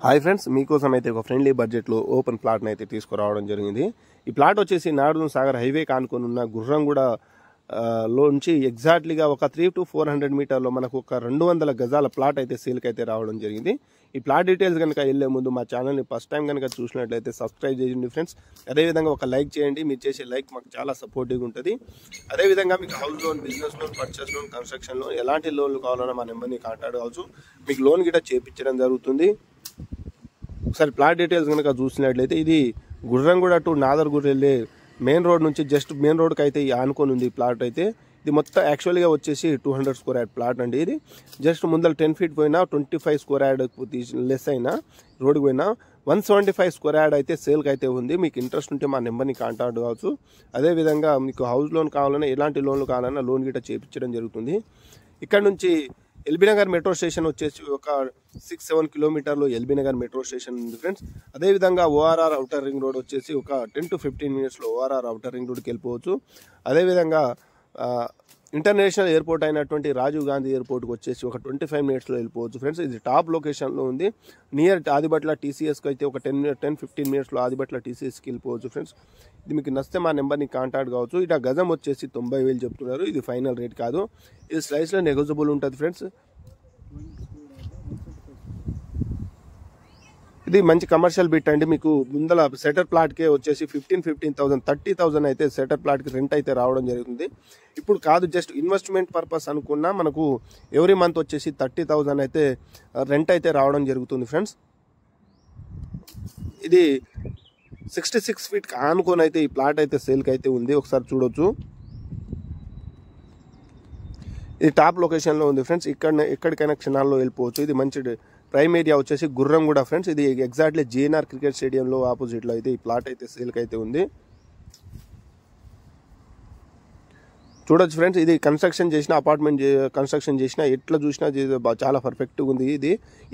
Hi friends, మీకోసం అయితే ఒక ఫ్రెండ్లీ బడ్జెట్లో ఓపెన్ ప్లాట్ని అయితే తీసుకురావడం జరిగింది. ఈ ప్లాట్ వచ్చేసి నాగార్జున సాగర్ హైవే కానుకొని ఉన్న గుర్రంగూడ లోంచి ఎగ్జాక్ట్లీగా ఒక 300 to 400 మీటర్లో మనకు ఒక 200 గజాల ప్లాట్ అయితే సేల్కి అయితే రావడం జరిగింది. ఈ ప్లాట్ డీటెయిల్స్ కనుక వెళ్లే ముందు మా ఛానల్ని ఫస్ట్ టైం కనుక చూసినట్లయితే సబ్స్క్రైబ్ చేయండి ఫ్రెండ్స్. అదేవిధంగా ఒక లైక్ చేయండి. మీరు చేసే లైక్ మాకు చాలా సపోర్టివ్గా ఉంటుంది. అదేవిధంగా మీకు house loan, business loan, purchase loan, construction loan ఎలాంటి లోన్లు కావాలన్నా మా నెంబర్ని కాంటాక్ట్ కావచ్చు. మీకు లోన్ గిట్ట చేయించడం జరుగుతుంది. ఒకసారి ప్లాట్ డీటెయిల్స్ కనుక చూసినట్లయితే ఇది గుర్రంగూడ టు నాదర్గూడ వెళ్ళే మెయిన్ రోడ్ నుంచి జస్ట్ మెయిన్ రోడ్కి అయితే ఆనుకొని ఉంది. ప్లాట్ అయితే ఇది మొత్తం యాక్చువల్గా వచ్చేసి 200 స్క్వేర్ యార్డ్ ప్లాట్ అండి. ఇది జస్ట్ ముందర 10 feet పోయినా 25 స్క్వేర్ యార్డ్ లెస్ అయినా రోడ్కి పోయినా 175 స్క్వేర్ యార్డ్ అయితే సేల్కి అయితే ఉంది. మీకు ఇంట్రెస్ట్ ఉంటే మా నెంబర్ని కాంటాక్ట్ కావచ్చు. అదేవిధంగా మీకు హౌస్ లోన్ కావాలన్నా ఎలాంటి లోన్లు కావాలన్నా లోన్ గిట్ట చేయించడం జరుగుతుంది. ఇక్కడ నుంచి ఎల్బీ నగర్ మెట్రో స్టేషన్ వచ్చేసి ఒక 6-7 కిలోమీటర్లు ఎల్బీ నగర్ మెట్రో స్టేషన్ ఉంది ఫ్రెండ్స్. అదేవిధంగా ఓఆర్ఆర్ అవుటర్ రింగ్ రోడ్ వచ్చేసి ఒక 10 to 15 minutesలో ఓఆర్ఆర్ అవుటర్ రింగ్ రోడ్కి వెళ్ళిపోవచ్చు. అదేవిధంగా ఇంటర్నేషనల్ ఎయిర్పోర్ట్ అయినటువంటి రాజీవ్ గాంధీ ఎయిర్పోర్ట్కి వచ్చేసి ఒక 25 minutesలో వెళ్ళిపోవచ్చు ఫ్రెండ్స్. ఇది టాప్ లొకేషన్లో ఉంది. నియర్ ఆదిబట్ల టీసీఎస్కి అయితే ఒక 10-15 minutesలో ఆదిబట్ల టీసీఎస్కి వెళ్ళిపోవచ్చు ఫ్రెండ్స్. ఇది మీకు నచ్చితే మా నెంబర్ని కాంటాక్ట్ కావచ్చు. ఇట గజం వచ్చేసి 90,000 చెప్తున్నారు. ఇది ఫైనల్ రేట్ కాదు. ఇది స్లైస్లో నెగోజియబుల్ ఉంటుంది ఫ్రెండ్స్. ఇది మంచి కమర్షియల్ బిట్ అండి. మీకు ముందల సెటర్ ప్లాట్కే వచ్చేసి 15,000 30,000 అయితే సెటర్ ప్లాట్కి రెంట్ అయితే రావడం జరుగుతుంది. ఇప్పుడు కాదు, జస్ట్ ఇన్వెస్ట్మెంట్ పర్పస్ అనుకున్నా మనకు ఎవ్రీ మంత్ వచ్చేసి 30,000 అయితే రెంట్ అయితే రావడం జరుగుతుంది ఫ్రెండ్స్. ఇది 66 feet ఆనుకొని అయితే ఈ ప్లాట్ అయితే సేల్కి అయితే ఉంది. ఒకసారి చూడొచ్చు. ఇది టాప్ లొకేషన్లో ఉంది ఫ్రెండ్స్. ఎక్కడికైనా క్షణాల్లో వెళ్ళిపోవచ్చు. ఇది మంచి ప్రైమ్ ఏరియా వచ్చేసి గుర్రంగూడ ఫ్రెండ్స్. ఇది ఎగ్జాక్ట్లీ జీఎన్ఆర్ క్రికెట్ స్టేడియంలో ఆపోజిట్లో అయితే ఈ ప్లాట్ అయితే సేల్కి అయితే ఉంది. చూడొచ్చు ఫ్రెండ్స్. ఇది కన్స్ట్రక్షన్ చేసిన అపార్ట్మెంట్ కన్స్ట్రక్షన్ చేసిన ఎట్లా చూసినా చాలా పర్ఫెక్ట్గా ఉంది.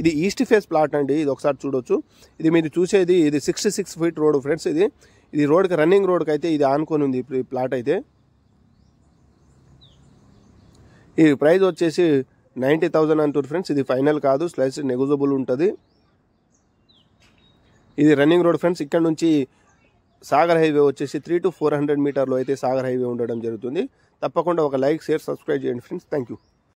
ఇది ఈస్ట్ ఫేస్ ప్లాట్ అండి. ఇది ఒకసారి చూడొచ్చు. ఇది మీరు చూసేది ఇది 66 feet రోడ్ ఫ్రెండ్స్. ఇది రోడ్కి రన్నింగ్ రోడ్కి అయితే ఇది ఆనుకొని ఉంది ఈ ప్లాట్ అయితే. ఈ ప్రైస్ వచ్చేసి 90,000 అంటారు ఫ్రెండ్స్. ఇది ఫైనల్ కాదు, స్లైస్ నెగోజియబుల్ ఉంటుంది. ఇది రన్నింగ్ రోడ్ ఫ్రెండ్స్. ఇక్కడ నుంచి సాగర్ హైవే వచ్చేసి 300 to 400 మీటర్లో అయితే సాగర్ హైవే ఉండడం జరుగుతుంది. తప్పకుండా ఒక లైక్, షేర్, సబ్స్క్రైబ్ చేయండి ఫ్రెండ్స్. Thank you.